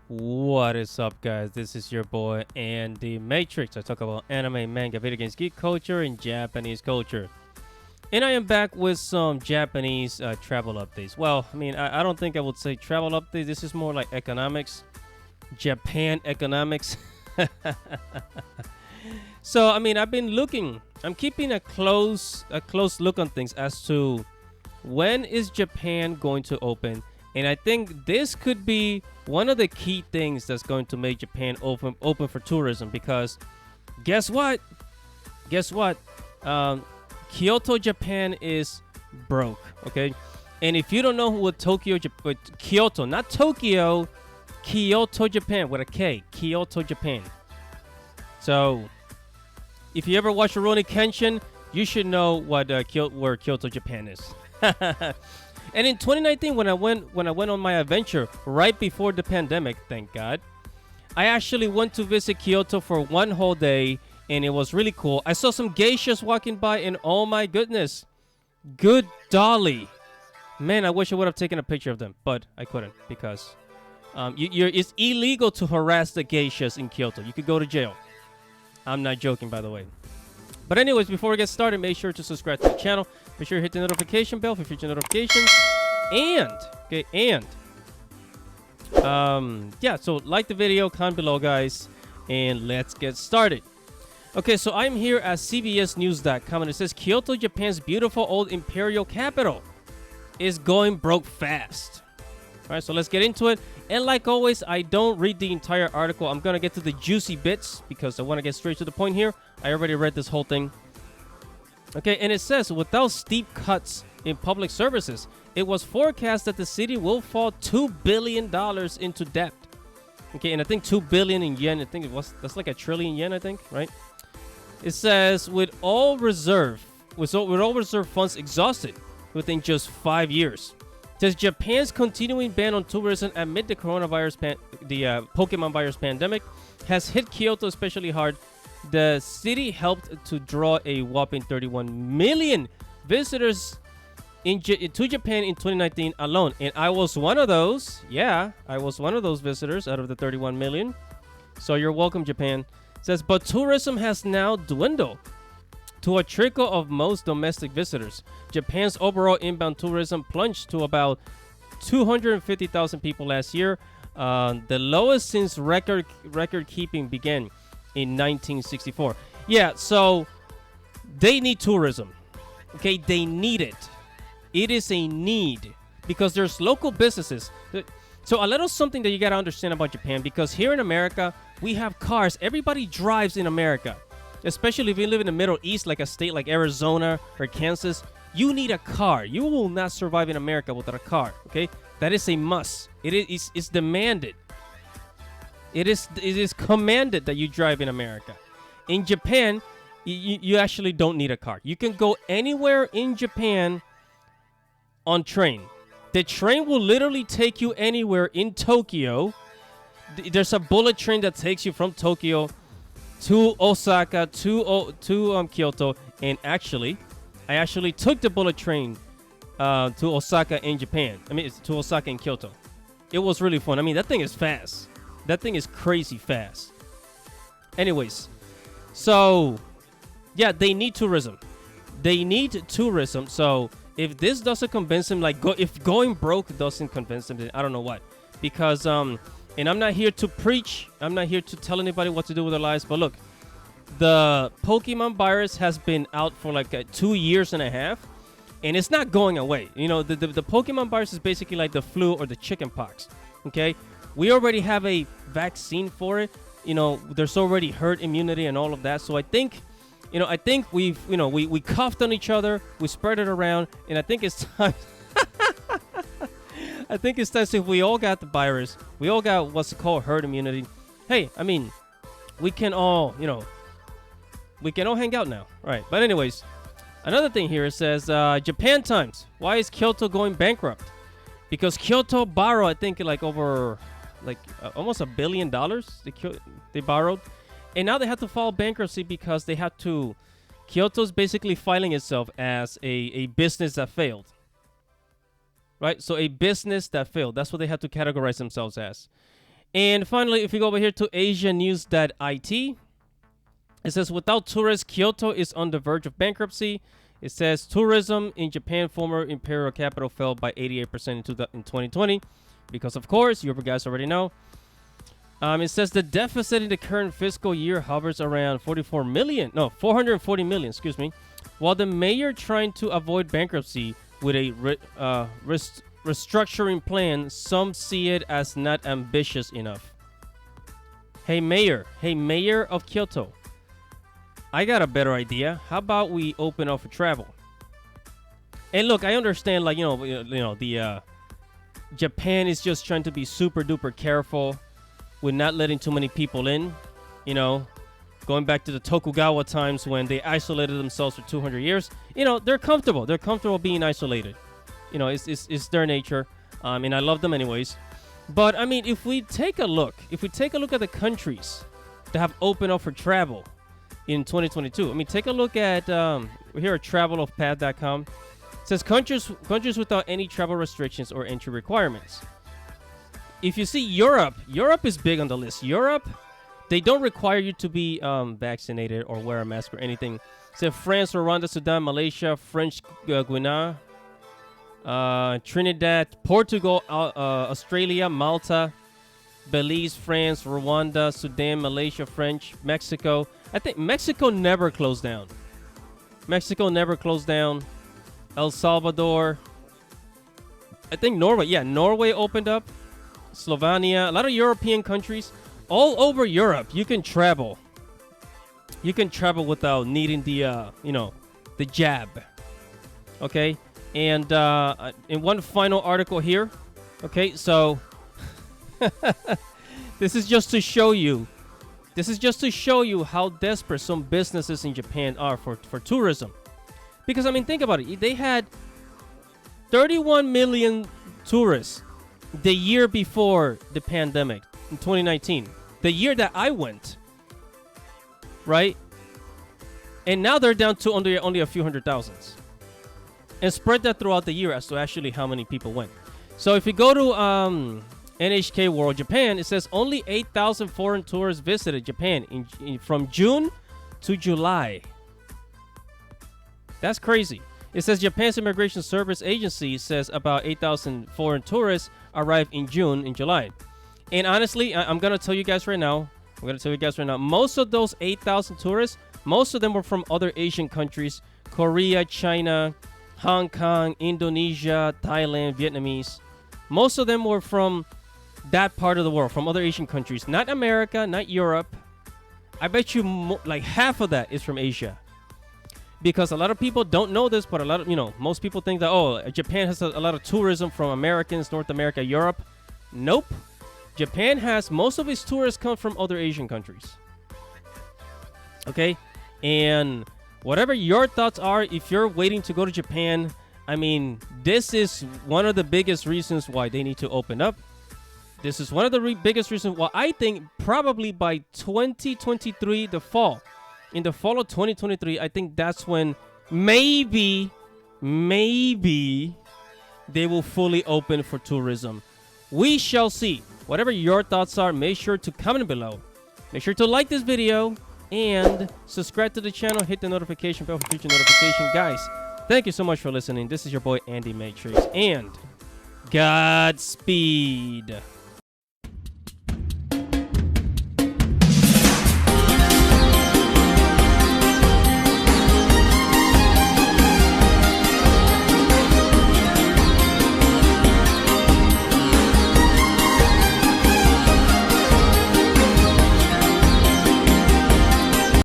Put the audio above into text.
What is up, guys? This is your boy Andy Matrix. I talk about anime, manga, video games, geek culture, and Japanese culture. And I am back with some Japanese travel updates. Well, I don't think I would say travel updates. This is more like economics, Japan economics. So, I've been looking. I'm keeping a close look on things as to when is Japan going to open. And I think this could be one of the key things that's going to make Japan open for tourism, because guess what? Kyoto, Japan is broke, okay? And if you don't know what Kyoto, not Tokyo, Kyoto, Japan with a K, Kyoto, Japan. So, if you ever watch Rurouni Kenshin, you should know what where Kyoto, Japan is. And in 2019, when I went on my adventure right before the pandemic, thank God, I actually went to visit Kyoto for one whole day, and it was really cool. I saw some geishas walking by, and oh my goodness, good dolly. Man, I wish I would have taken a picture of them, but I couldn't because it's illegal to harass the geishas in Kyoto. You could go to jail. I'm not joking, by the way. But anyways, before we get started, make sure to subscribe to the channel. Make sure you hit the notification bell for future notifications. So like the video, comment below, guys, and let's get started. Okay, so I'm here at CBSNews.com, and it says Kyoto, Japan's beautiful old imperial capital, is going broke fast. All right, so let's get into it. And like always, I don't read the entire article. I'm going to get to the juicy bits because I want to get straight to the point here. I already read this whole thing. Okay, and it says, without steep cuts in public services, it was forecast that the city will fall $2 billion into debt. Okay, and I think 2 billion in yen, that's like a trillion yen, I think, right? It says, with all reserve funds exhausted within just 5 years. It says Japan's continuing ban on tourism amid the Pokemon virus pandemic has hit Kyoto especially hard. The city helped to draw a whopping 31 million visitors to Japan in 2019 alone. And I was one of those. Yeah, I was one of those visitors out of the 31 million. So you're welcome, Japan. It says, but tourism has now dwindled to a trickle of most domestic visitors. Japan's overall inbound tourism plunged to about 250,000 people last year, the lowest since record keeping began in 1964. Yeah, so they need tourism. Okay, they need it. It is a need because there's local businesses. So a little something that you got to understand about Japan, because here in America, we have cars. Everybody drives in America. Especially if you live in the Middle East, like a state like Arizona or Kansas, you need a car. You will not survive in America without a car, okay? That is a must. It's demanded. It is commanded that you drive in America. In Japan, you actually don't need a car. You can go anywhere in Japan on train. The train will literally take you anywhere in Tokyo. There's a bullet train that takes you from Tokyo to Osaka, to Kyoto, and I actually took the bullet train to Osaka in Japan. To Osaka and Kyoto. It was really fun. That thing is fast. That thing is crazy fast. Anyways, so yeah, they need tourism. So if this doesn't convince them, if going broke doesn't convince them, then I don't know what. Because and I'm not here to preach. I'm not here to tell anybody what to do with their lives. But look, the Pokemon virus has been out for 2 years and a half, and it's not going away. The Pokemon virus is basically like the flu or the chicken pox. Okay, we already have a vaccine for it. There's already herd immunity and all of that. So I think we coughed on each other, we spread it around, and I think it's time. I think it's time. So if we all got the virus, we all got what's called herd immunity. Hey, we can all, hang out now. All right. But anyways, another thing here, it says, Japan Times. Why is Kyoto going bankrupt? Because Kyoto borrowed, I think, over almost $1 billion they borrowed. And now they have to file bankruptcy because they have to. Kyoto's basically filing itself as a business that failed. Right? So a business that failed. That's what they have to categorize themselves as. And finally, if you go over here to asianews.it, it says, without tourists, Kyoto is on the verge of bankruptcy. It says, tourism in Japan, former imperial capital, fell by 88% in 2020. Because, of course, you guys already know. It says the deficit in the current fiscal year hovers around 440 million, excuse me. While the mayor trying to avoid bankruptcy with a restructuring plan, some see it as not ambitious enough. Hey, mayor of Kyoto. I got a better idea. How about we open up for travel? And look, I understand, like, the Japan is just trying to be super duper careful with not letting too many people in. Going back to the Tokugawa times when they isolated themselves for 200 years. They're comfortable. They're comfortable being isolated. It's their nature, and I love them anyways. But I mean, if we take a look at the countries that have opened up for travel in 2022. I mean, take a look at here at travelofpath.com. It says countries without any travel restrictions or entry requirements. If you see Europe is big on the list. Europe, they don't require you to be vaccinated or wear a mask or anything. It says France, Rwanda, Sudan, Malaysia, French Guiana, Trinidad, Portugal, Australia, Malta, Belize, France, Rwanda, Sudan, Malaysia, French, Mexico. I think Mexico never closed down. El Salvador. I think Norway. Yeah, Norway opened up. Slovenia. A lot of European countries. All over Europe, you can travel. You can travel without needing the jab. Okay? And in one final article here. Okay, so this is just to show you how desperate some businesses in Japan are for tourism. Because, I mean, think about it. They had 31 million tourists the year before the pandemic, in 2019. The year that I went. Right? And now they're down to only a few hundred thousands. And spread that throughout the year as to actually how many people went. So if you go to NHK World Japan, it says only 8,000 foreign tourists visited Japan from June to July. That's crazy. It says Japan's Immigration Service Agency says about 8,000 foreign tourists arrived in June and July. And honestly, I'm going to tell you guys right now, most of those 8,000 tourists, most of them were from other Asian countries, Korea, China, Hong Kong, Indonesia, Thailand, Vietnamese. Most of them were from that part of the world, from other Asian countries. Not America, not Europe. I bet you like half of that is from Asia. Because a lot of people don't know this, but most people think that, Japan has a lot of tourism from Americans, North America, Europe. Nope. Japan has most of its tourists come from other Asian countries. Okay? And whatever your thoughts are, if you're waiting to go to Japan, I mean, this is one of the biggest reasons why they need to open up. This is one of the biggest reasons why I think probably by 2023, in the fall of 2023, I think that's when maybe they will fully open for tourism. We shall see. Whatever your thoughts are, make sure to comment below. Make sure to like this video and subscribe to the channel. Hit the notification bell for future notification. Guys, thank you so much for listening. This is your boy, Andy Matrix, and Godspeed.